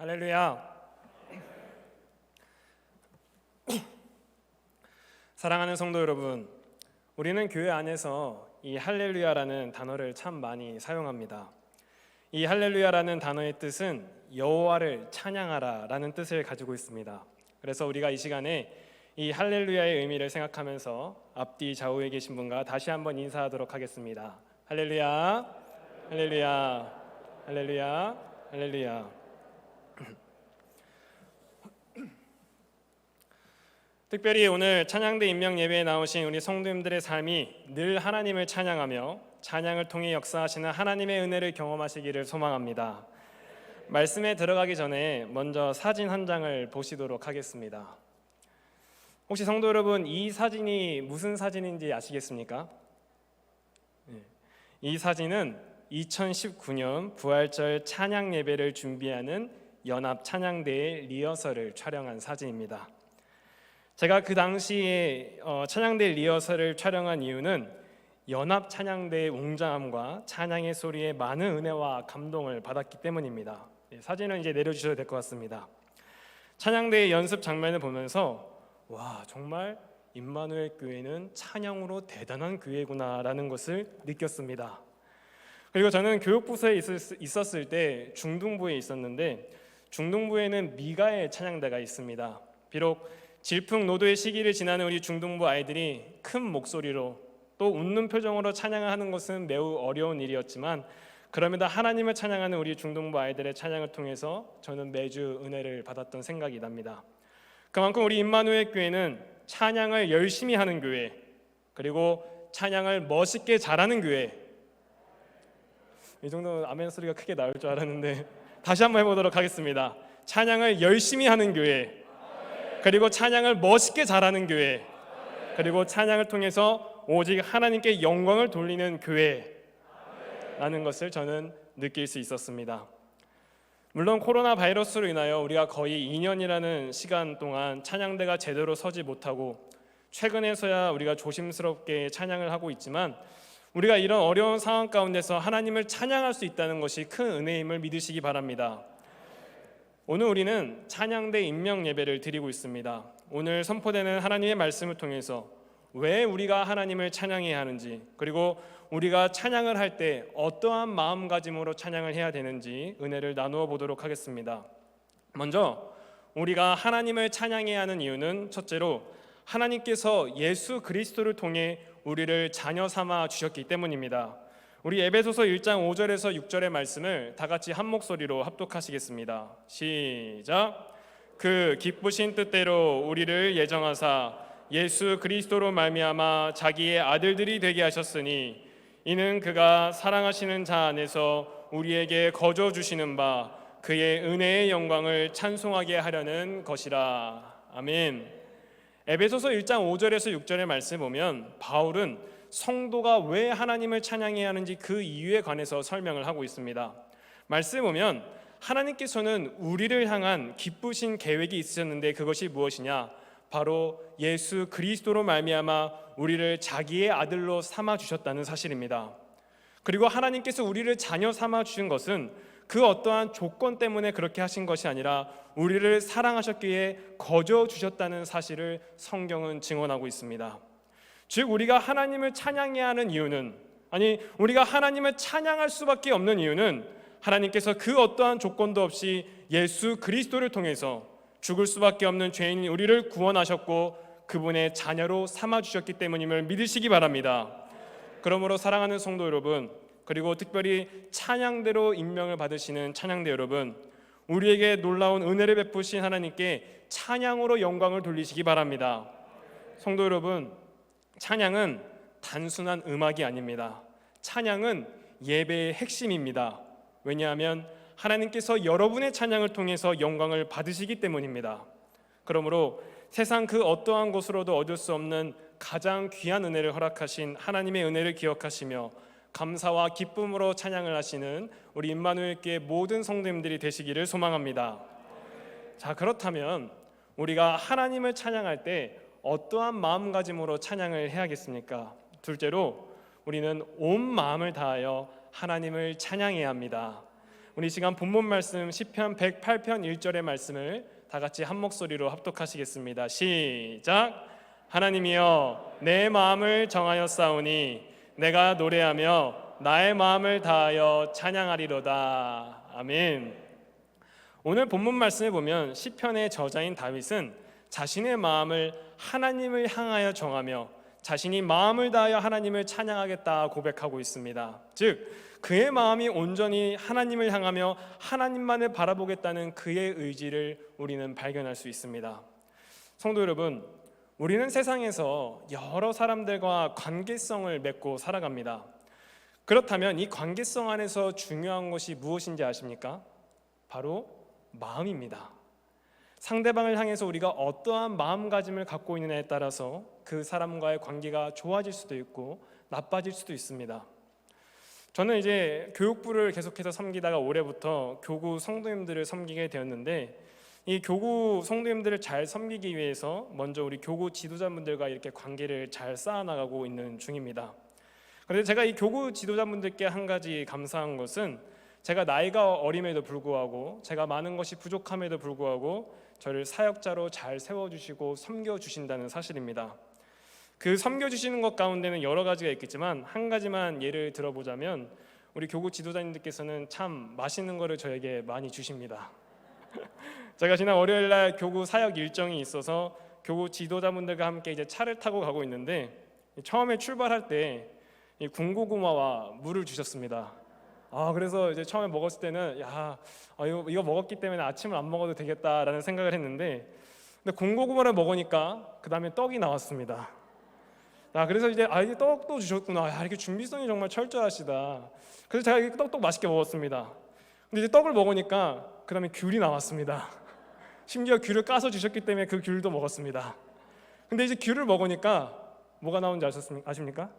할렐루야. 사랑하는 성도 여러분, 우리는 교회 안에서 이 할렐루야라는 단어를 참 많이 사용합니다. 이 할렐루야라는 단어의 뜻은 여호와를 찬양하라라는 뜻을 가지고 있습니다. 그래서 우리가 이 시간에 이 할렐루야의 의미를 생각하면서 앞뒤 좌우에 계신 분과 다시 한번 인사하도록 하겠습니다. 할렐루야, 할렐루야, 할렐루야, 할렐루야. 특별히 오늘 찬양대 임명 예배에 나오신 우리 성도님들의 삶이 늘 하나님을 찬양하며 찬양을 통해 역사하시는 하나님의 은혜를 경험하시기를 소망합니다. 말씀에 들어가기 전에 먼저 사진 한 장을 보시도록 하겠습니다. 혹시 성도 여러분, 이 사진이 무슨 사진인지 아시겠습니까? 이 사진은 2019년 부활절 찬양 예배를 준비하는 연합 찬양대의 리허설을 촬영한 사진입니다. 제가 그 당시에 찬양대 리허설을 촬영한 이유는 연합 찬양대의 웅장함과 찬양의 소리에 많은 은혜와 감동을 받았기 때문입니다. 사진은 이제 내려주셔도 될 것 같습니다. 찬양대의 연습 장면을 보면서 와, 정말 임마누엘 교회는 찬양으로 대단한 교회구나라는 것을 느꼈습니다. 그리고 저는 교육부서에 있었을 때 중등부에 있었는데 중등부에는 미가의 찬양대가 있습니다. 비록 질풍노도의 시기를 지나는 우리 중등부 아이들이 큰 목소리로 또 웃는 표정으로 찬양을 하는 것은 매우 어려운 일이었지만 그럼에도 하나님을 찬양하는 우리 중등부 아이들의 찬양을 통해서 저는 매주 은혜를 받았던 생각이 납니다. 그만큼 우리 임마누엘 교회는 찬양을 열심히 하는 교회, 그리고 찬양을 멋있게 잘하는 교회. 이 정도는 아멘 소리가 크게 나올 줄 알았는데 다시 한번 해보도록 하겠습니다. 찬양을 열심히 하는 교회, 그리고 찬양을 멋있게 잘하는 교회, 그리고 찬양을 통해서 오직 하나님께 영광을 돌리는 교회라는 것을 저는 느낄 수 있었습니다. 물론 코로나 바이러스로 인하여 우리가 거의 2년이라는 시간 동안 찬양대가 제대로 서지 못하고 최근에서야 우리가 조심스럽게 찬양을 하고 있지만 우리가 이런 어려운 상황 가운데서 하나님을 찬양할 수 있다는 것이 큰 은혜임을 믿으시기 바랍니다. 오늘 우리는 찬양대 임명 예배를 드리고 있습니다. 오늘 선포되는 하나님의 말씀을 통해서 왜 우리가 하나님을 찬양해야 하는지, 그리고 우리가 찬양을 할 때 어떠한 마음가짐으로 찬양을 해야 되는지 은혜를 나누어 보도록 하겠습니다. 먼저 우리가 하나님을 찬양해야 하는 이유는 첫째로 하나님께서 예수 그리스도를 통해 우리를 자녀 삼아 주셨기 때문입니다. 우리 에베소서 1장 5절에서 6절의 말씀을 다 같이 한 목소리로 합독하시겠습니다. 시작. 그 기쁘신 뜻대로 우리를 예정하사 예수 그리스도로 말미암아 자기의 아들들이 되게 하셨으니 이는 그가 사랑하시는 자 안에서 우리에게 거저 주시는 바 그의 은혜의 영광을 찬송하게 하려는 것이라. 아멘. 에베소서 1장 5절에서 6절의 말씀 보면 바울은 성도가 왜 하나님을 찬양해야 하는지 그 이유에 관해서 설명을 하고 있습니다. 말씀 보면 하나님께서는 우리를 향한 기쁘신 계획이 있으셨는데 그것이 무엇이냐? 바로 예수 그리스도로 말미암아 우리를 자기의 아들로 삼아 주셨다는 사실입니다. 그리고 하나님께서 우리를 자녀 삼아 주신 것은 그 어떠한 조건 때문에 그렇게 하신 것이 아니라 우리를 사랑하셨기에 거저 주셨다는 사실을 성경은 증언하고 있습니다. 즉 우리가 하나님을 찬양해야 하는 이유는, 아니 우리가 하나님을 찬양할 수밖에 없는 이유는 하나님께서 그 어떠한 조건도 없이 예수 그리스도를 통해서 죽을 수밖에 없는 죄인인 우리를 구원하셨고 그분의 자녀로 삼아주셨기 때문임을 믿으시기 바랍니다. 그러므로 사랑하는 성도 여러분, 그리고 특별히 찬양대로 임명을 받으시는 찬양대 여러분, 우리에게 놀라운 은혜를 베푸신 하나님께 찬양으로 영광을 돌리시기 바랍니다. 성도 여러분, 찬양은 단순한 음악이 아닙니다. 찬양은 예배의 핵심입니다. 왜냐하면 하나님께서 여러분의 찬양을 통해서 영광을 받으시기 때문입니다. 그러므로 세상 그 어떠한 것으로도 얻을 수 없는 가장 귀한 은혜를 허락하신 하나님의 은혜를 기억하시며 감사와 기쁨으로 찬양을 하시는 우리 임마누엘 교회 모든 성도님들이 되시기를 소망합니다. 자, 그렇다면 우리가 하나님을 찬양할 때 어떠한 마음가짐으로 찬양을 해야겠습니까? 둘째로 우리는 온 마음을 다하여 하나님을 찬양해야 합니다. 우리 시간 본문 말씀 시편 108편 1절의 말씀을 다 같이 한 목소리로 합독하시겠습니다. 시작. 하나님이여 내 마음을 정하였사오니 내가 노래하며 나의 마음을 다하여 찬양하리로다. 아멘. 오늘 본문 말씀을 보면 시편의 저자인 다윗은 자신의 마음을 하나님을 향하여 정하며 자신이 마음을 다하여 하나님을 찬양하겠다 고백하고 있습니다. 즉 그의 마음이 온전히 하나님을 향하며 하나님만을 바라보겠다는 그의 의지를 우리는 발견할 수 있습니다. 성도 여러분, 우리는 세상에서 여러 사람들과 관계성을 맺고 살아갑니다. 그렇다면 이 관계성 안에서 중요한 것이 무엇인지 아십니까? 바로 마음입니다. 상대방을 향해서 우리가 어떠한 마음가짐을 갖고 있느냐에 따라서 그 사람과의 관계가 좋아질 수도 있고 나빠질 수도 있습니다. 저는 이제 교육부를 계속해서 섬기다가 올해부터 교구 성도님들을 섬기게 되었는데, 이 교구 성도님들을 잘 섬기기 위해서 먼저 우리 교구 지도자분들과 이렇게 관계를 잘 쌓아나가고 있는 중입니다. 그런데 제가 이 교구 지도자분들께 한 가지 감사한 것은, 제가 나이가 어림에도 불구하고 제가 많은 것이 부족함에도 불구하고 저를 사역자로 잘 세워주시고 섬겨주신다는 사실입니다. 그 섬겨주시는 것 가운데는 여러 가지가 있겠지만 한 가지만 예를 들어보자면, 우리 교구 지도자님들께서는 참 맛있는 거를 저에게 많이 주십니다. 제가 지난 월요일날 교구 사역 일정이 있어서 교구 지도자분들과 함께 이제 차를 타고 가고 있는데, 처음에 출발할 때 이 군고구마와 물을 주셨습니다. 그래서 이제 처음에 먹었을 때는 이거 먹었기 때문에 아침을 안 먹어도 되겠다라는 생각을 했는데, 근데 군고구마를 먹으니까 그 다음에 떡이 나왔습니다. 그래서 이제 이게 떡도 주셨구나. 이렇게 준비성이 정말 철저하시다. 그래서 제가 이렇게 떡 맛있게 먹었습니다. 근데 이제 떡을 먹으니까 그 다음에 귤이 나왔습니다. 심지어 귤을 까서 주셨기 때문에 그 귤도 먹었습니다. 근데 이제 귤을 먹으니까 뭐가 나온지 아십니까?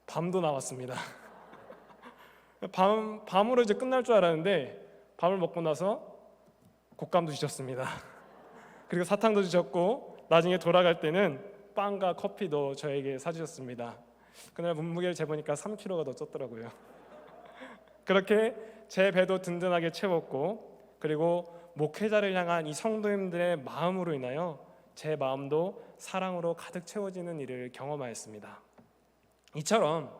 밤도 나왔습니다. 밤으로 이제 끝날 줄 알았는데 밤을 먹고 나서 곶감도 주셨습니다. 그리고 사탕도 주셨고 나중에 돌아갈 때는 빵과 커피도 저에게 사주셨습니다. 그날 몸무게를 재보니까 3kg가 더 쪘더라고요. 그렇게 제 배도 든든하게 채웠고, 그리고 목회자를 향한 이 성도님들의 마음으로 인하여 제 마음도 사랑으로 가득 채워지는 일을 경험하였습니다. 이처럼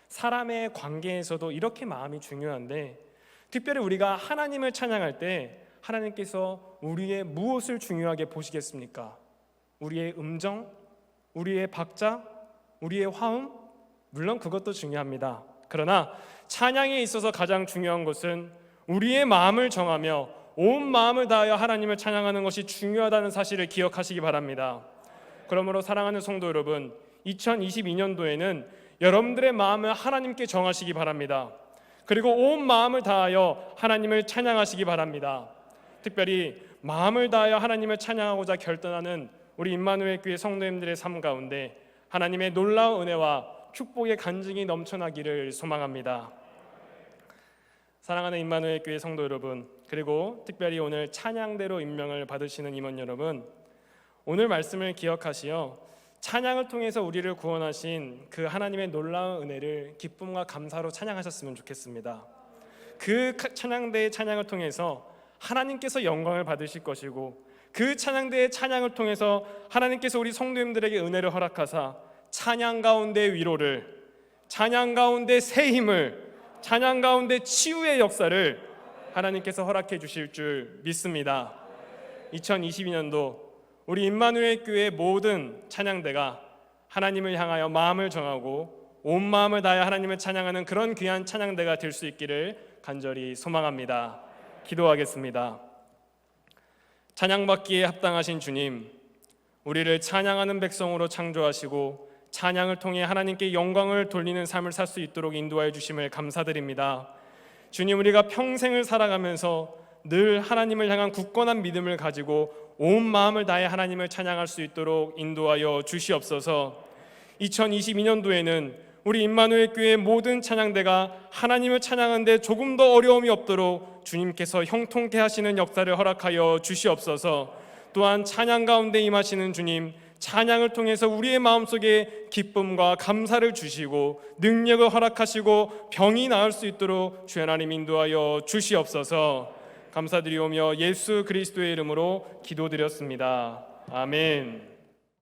사람의 관계에서도 이렇게 마음이 중요한데, 특별히 우리가 하나님을 찬양할 때 하나님께서 우리의 무엇을 중요하게 보시겠습니까? 우리의 음정, 우리의 박자, 우리의 화음? 물론 그것도 중요합니다. 그러나 찬양에 있어서 가장 중요한 것은 우리의 마음을 정하며 온 마음을 다하여 하나님을 찬양하는 것이 중요하다는 사실을 기억하시기 바랍니다. 그러므로 사랑하는 성도 여러분, 2022년도에는 여러분들의 마음을 하나님께 정하시기 바랍니다. 그리고 온 마음을 다하여 하나님을 찬양하시기 바랍니다. 특별히 마음을 다하여 하나님을 찬양하고자 결단하는 우리 임마누엘 교회 성도님들의 삶 가운데 하나님의 놀라운 은혜와 축복의 간증이 넘쳐나기를 소망합니다. 사랑하는 임마누엘 교회 성도 여러분, 그리고 특별히 오늘 찬양대로 임명을 받으시는 임원 여러분, 오늘 말씀을 기억하시어 찬양을 통해서 우리를 구원하신 그 하나님의 놀라운 은혜를 기쁨과 감사로 찬양하셨으면 좋겠습니다. 그 찬양대의 찬양을 통해서 하나님께서 영광을 받으실 것이고, 그 찬양대의 찬양을 통해서 하나님께서 우리 성도님들에게 은혜를 허락하사 찬양 가운데 위로를, 찬양 가운데 새 힘을, 찬양 가운데 치유의 역사를 하나님께서 허락해 주실 줄 믿습니다. 2022년도 우리 임마누엘 교회의 모든 찬양대가 하나님을 향하여 마음을 정하고 온 마음을 다해 하나님을 찬양하는 그런 귀한 찬양대가 될 수 있기를 간절히 소망합니다. 기도하겠습니다. 찬양받기에 합당하신 주님, 우리를 찬양하는 백성으로 창조하시고 찬양을 통해 하나님께 영광을 돌리는 삶을 살 수 있도록 인도하여 주심을 감사드립니다. 주님, 우리가 평생을 살아가면서 늘 하나님을 향한 굳건한 믿음을 가지고 온 마음을 다해 하나님을 찬양할 수 있도록 인도하여 주시옵소서. 2022년도에는 우리 임마누엘 교회의 모든 찬양대가 하나님을 찬양하는데 조금 더 어려움이 없도록 주님께서 형통케 하시는 역사를 허락하여 주시옵소서. 또한 찬양 가운데 임하시는 주님, 찬양을 통해서 우리의 마음속에 기쁨과 감사를 주시고 능력을 허락하시고 병이 나을 수 있도록 주 하나님 인도하여 주시옵소서. 감사드리오며 예수 그리스도의 이름으로 기도드렸습니다. 아멘.